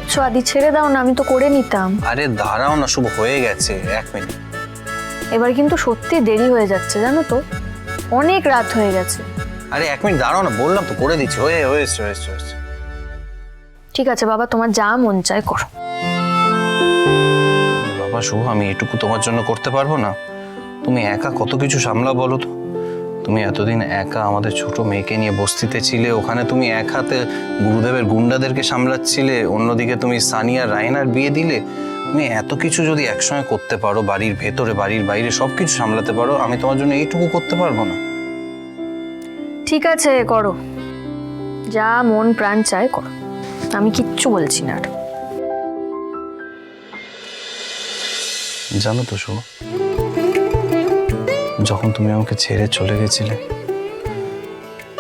করছো আদি? ছেড়ে দাও না, আমি তো করে নিতাম। আরে দাঁড়াও না, শুভ হয়ে গেছে, 1 মিনিট। এবার কিন্তু সত্যি দেরি হয়ে যাচ্ছে জানো তো, অনেক রাত হয়ে গেছে। আরে 1 মিনিট দাঁড়াও না, বললাম তো করে দিচ্ছি। হয়েছে। ঠিক আছে বাবা, তোমার যা মন চায় করো। বাবা শুভ, আমি এটুকু তোমার জন্য করতে পারবো না? তুমি একা কত কিছু সামলাও বলো তো। তুমি এতদিন একা আমাদের ছোট মেয়েকে নিয়ে বস্তিতে ছিলে, ওখানে তুমি এক হাতে গুরুদেবের গুন্ডাদেরকে সামলাচ্ছিলে, অন্যদিকে তুমি সানিয়া রায়নার বিয়ে দিলে। তুমি এত কিছু যদি একসঙ্গে করতে পারো, বাড়ির ভেতরে বাড়ির বাইরে সবকিছু সামলাতে পারো, আমি তোমার জন্য এইটুকু করতে পারবো না? ঠিক আছে করো, যা মন প্রাণ চায় করো, আমি কিচ্ছু বলছি না আর। জানো তো শুভ, যখন তুমি আমাকে ছেড়ে চলে গেছিলে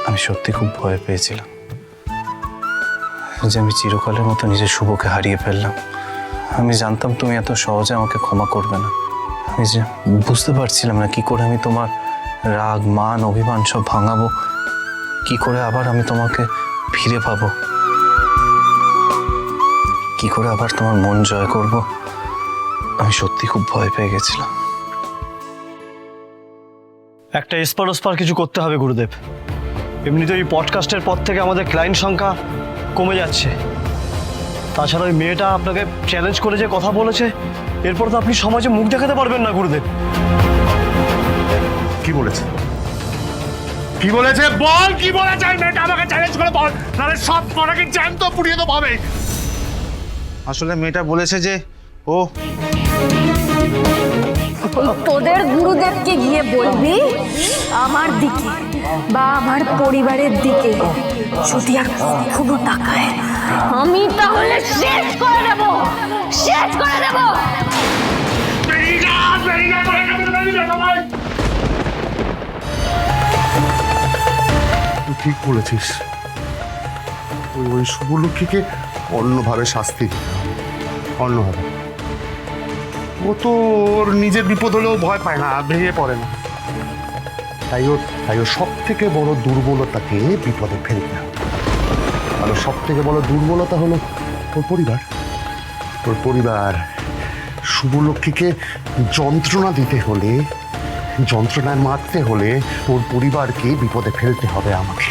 আমি সত্যি খুব ভয় পেয়েছিলাম যে আমি চিরকালের মতো নিজের শুভকে হারিয়ে ফেললাম। আমি জানতাম তুমি এত সহজে আমাকে ক্ষমা করবে না। আমি যে বুঝতে পারছিলাম না কি করে আমি তোমার রাগ মান অভিমান সব ভাঙাবো, কি করে আবার আমি তোমাকে ফিরে পাবো, কি করে আবার তোমার মন জয় করব। আমি সত্যি খুব ভয় পেয়ে গেছিলাম। একটা এসপার ওসপার কিছু করতে হবে গুরুদেব। এমনিতে ওই পডকাস্টের পর থেকে আমাদের ক্লায়েন্ট সংখ্যা কমে যাচ্ছে। তাছাড়া ওই মেয়েটা আপনাকে চ্যালেঞ্জ করে যে কথা বলেছে, এরপর তো আপনি সমাজে মুখ দেখাতে পারবেন না গুরুদেব। কি বলেছে? কি বলেছে বল, কি বলেছে? মেয়েটা আমাকে চ্যালেঞ্জ করে বল, নাহলে সব কটাকে জ্যান্ত পুড়িয়ে দেবো হবে। আসলে মেয়েটা বলেছে যে ও তোদের গুরুদেবকে গিয়ে বলবি আমার দিকে বা আমার পরিবারের দিকে যদি আর কখনো তাকায়, আমি তাহলে শেষ করে দেব। তুই ঠিক বলেছিস। ওই শুভলক্ষ্মীকে অন্যভাবে শাস্তি দিতে হবে, অন্যভাবে। ও তো ওর নিজের বিপদ হলেও ভয় পায় না, ভেঙে পড়ে না। তাই ও সব থেকে বড় দুর্বলতাকে বিপদে ফেলতে হবে। আর সব থেকে বড় দুর্বলতা হলো ওর পরিবার। ওর পরিবার শুভলক্ষ্মীকে যন্ত্রণা দিতে হলে, যন্ত্রণায় মারতে হলে ওর পরিবারকে বিপদে ফেলতে হবে আমাকে।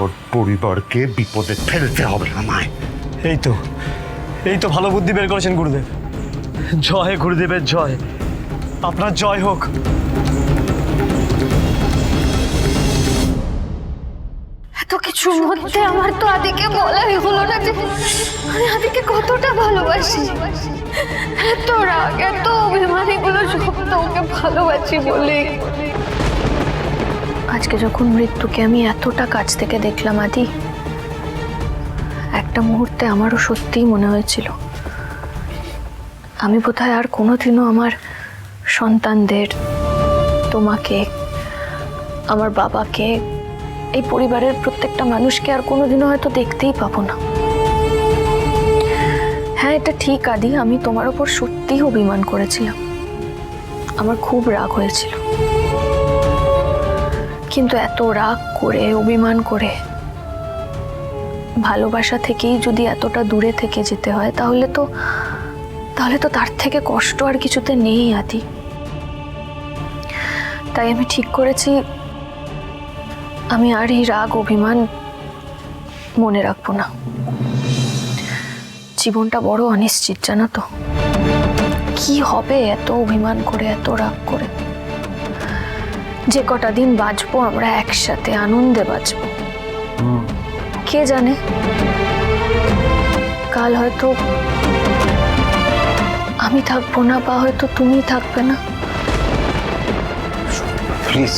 ওর পরিবারকে বিপদে ফেলতে হবে আমায়। এই তো ভালো বুদ্ধি বের করেছেন গুরুদেব। জয় গুরুদেবের জয়, আপনার জয় হোক। এত কিছুর মধ্যে আমার তো আদিকে বলাই হলো না যে আমি আদিকে কতটা ভালোবাসি। এত রাগ, এত অভিমান, এগুলো সব তো ওকে ভালোবাসি বলে। আজকে যখন মৃত্যুকে আমি এতটা কাছ থেকে দেখলাম আদি, একটা মুহূর্তে আমারও সত্যিই মনে হয়েছিল আমি বোধহয় আর কোনোদিনও আমার সন্তানদের, তোমাকে, আমার বাবাকে, এই পরিবারের প্রত্যেকটা মানুষকে আর কোনোদিনও হয়তো দেখতেই পাবো না। হ্যাঁ, এটা ঠিক আদি, আমি তোমার ওপর সত্যিই অভিমান করেছিলাম, আমার খুব রাগ হয়েছিল। কিন্তু এত রাগ করে, অভিমান করে, ভালোবাসা থেকেই যদি এতটা দূরে থেকে যেতে হয়, তাহলে তো তার থেকে কষ্ট আর কিছুতে নেই আদি। তাই আমি ঠিক করেছি আমি আর এই রাগ অভিমান মনে রাখবো না। জীবনটা বড় অনিশ্চিত জানো তো, কি হবে এত অভিমান করে, এত রাগ করে। যে কটা দিন বাঁচবো আমরা একসাথে আনন্দে বাঁচবো, কে জানে কাল হয়তো আমি থাকবো না, বা হয়তো তুমি থাকবে না। প্লিজ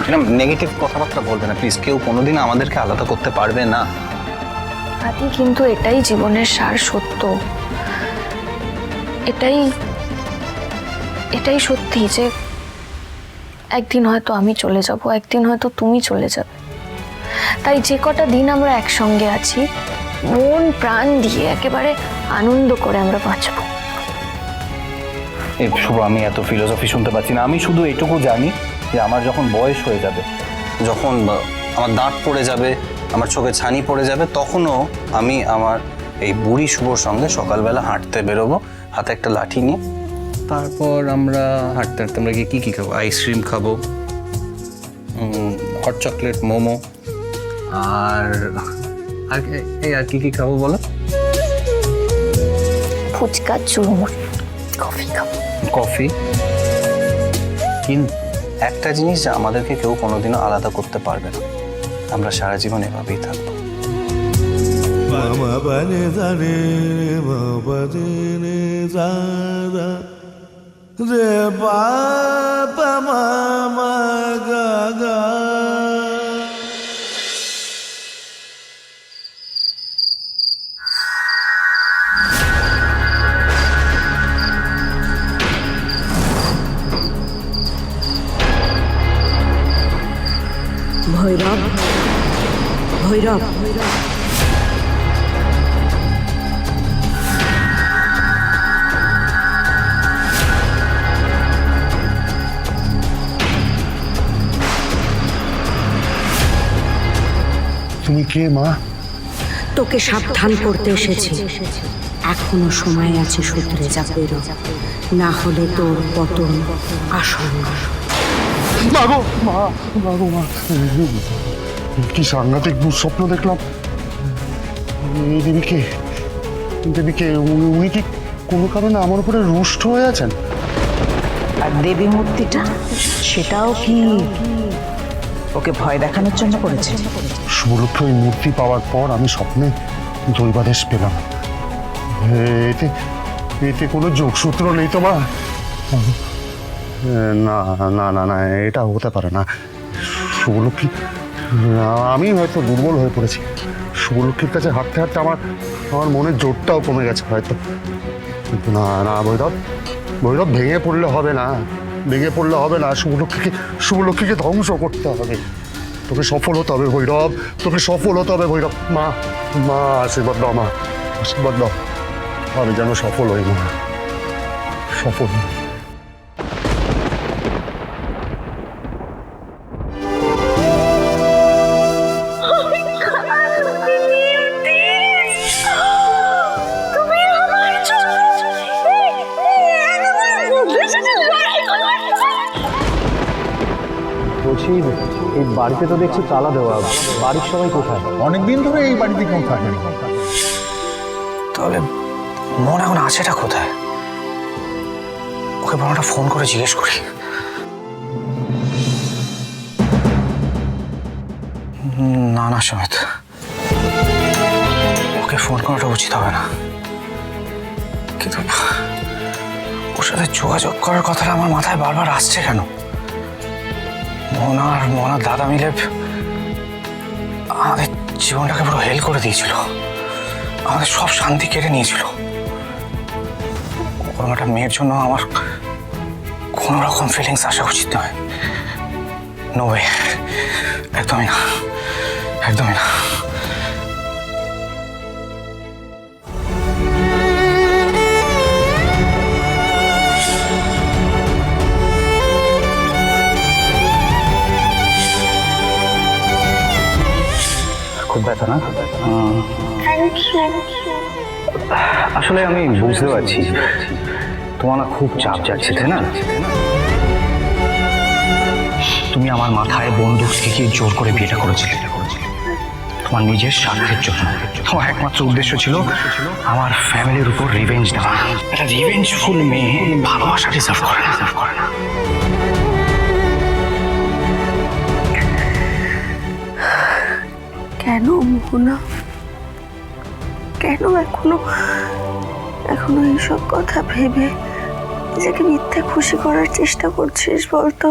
এরকম নেগেটিভ কথাবার্তা বলবে না প্লিজ। কেউ কোনোদিন আমাদেরকে আলাদা করতে পারবে না আদি, কিন্তু এটাই জীবনের সার সত্য। এটাই সত্যি যে একদিন হয়তো আমি চলে যাব, একদিন হয়তো তুমি চলে যাবে। তাই যে কটা দিন আমরা একসঙ্গে আছি, মন প্রাণ দিয়ে একেবারে আনন্দ করে আমরা বাঁচবো। এই শুভ, আমি এত ফিলোসফি শুনতে পাচ্ছি না। আমি শুধু এটুকু জানি যে আমার যখন বয়স হয়ে যাবে, যখন আমার দাঁত পড়ে যাবে, আমার চোখে ছানি পড়ে যাবে, তখনও আমি আমার এই বুড়ি শুভর সঙ্গে সকালবেলা হাঁটতে বেরোবো, হাতে একটা লাঠি নিয়ে। তারপর আমরা হাঁটতে হাঁটতে আমরা গিয়ে কী খাবো, আইসক্রিম খাবো, হট চকলেট, মোমো, আর আর কি খাবো বলো? ফুচকা, চুরমুর, কফি খাবো। কফি। কিন্তু একটা জিনিস যা আমাদেরকে কেউ কোনোদিনও আলাদা করতে পারবে না, আমরা সারা জীবন এভাবেই থাকবো। ভৈরব, ভৈরব, তুমি কে মা? তোকে সাবধান করতে এসেছি। এখনো সময় আছে, শুধরে যা ভৈরব, না হলে তোর পতন আসন্ন। মা গো, মা, মা গো, মা, কি সাংঘাতিক দুঃস্বপ্ন দেখলাম। এই দেবীকে, দেবীকে উনি কি কোনো কারণে আমার উপরে রুষ্ট হয়ে আছেন? আর দেবী মূর্তিটা, সেটাও কি ওকে ভয় দেখানোর জন্য করেছে? শুভলক্ষ্মী ওই মূর্তি পাওয়ার পর আমি স্বপ্নে দৈবাদেশ পেলাম। এতে এতে কোনো যোগসূত্র নেই তো মা? না না না না, এটা হতে পারে না। শুভলক্ষ্মী, আমি হয়তো দুর্বল হয়ে পড়েছি। শুভলক্ষ্মীর কাছে হাঁটতে হাঁটতে আমার মনের জোরটাও কমে গেছে হয়তো। কিন্তু না না ভৈরব, ভৈরব ভেঙে পড়লে হবে না, ভেঙে পড়লে হবে না। শুভলক্ষ্মীকে ধ্বংস করতে হবে। তোকে সফল হতে হবে ভৈরব, তোকে সফল হতে হবে ভৈরব। মা, মা আশীর্বাদ দাও, মা আশীর্বাদ দাও, আমি যেন সফল হই মা, সফল হই। বলছি, এই বাড়িতে তো দেখছি তালা দেওয়া, বাড়ির সবাই কোথায়? অনেকদিন ধরে এই বাড়িতে কেউ থাকে না। তাহলে মন এখন আছেটা কোথায়? ওকে বরং একটা ফোন করে জিজ্ঞেস করি। না না সমিত, ওকে ফোন করাটা উচিত হবে না। কিন্তু ওর সাথে যোগাযোগ করার কথাটা আমার মাথায় বারবার আসছে কেন? মোহনার দাদা মিলে আমাদের জীবনটাকে পুরো হেল করে দিয়েছিল, আমাদের সব শান্তি কেড়ে নিয়েছিল। ওরকম একটা মেয়ের জন্য আমার কোনো রকম ফিলিংস আসা উচিত নয়। নো ওয়ে, একদমই না, একদমই না। খুব ব্যথা না? আসলে আমি বুঝতে পারছি তোমার না খুব চাপ যাচ্ছে, তাই না? তুমি আমার মাথায় বন্দুক ঠেকিয়ে জোর করে বিয়েটা করেছিলে তোমার নিজের স্বার্থের জন্য। তোমার একমাত্র উদ্দেশ্য ছিল আমার ফ্যামিলির উপর রিভেঞ্জ দেওয়া। একটা রিভেঞ্জফুল মেয়ে ভালোবাসা ডিজার্ভ করে না। কেন মোহনা, কেন এখনো এইসব কথা ভেবে নিজেকে মিথ্যে খুশি করার চেষ্টা করছিস বলতো?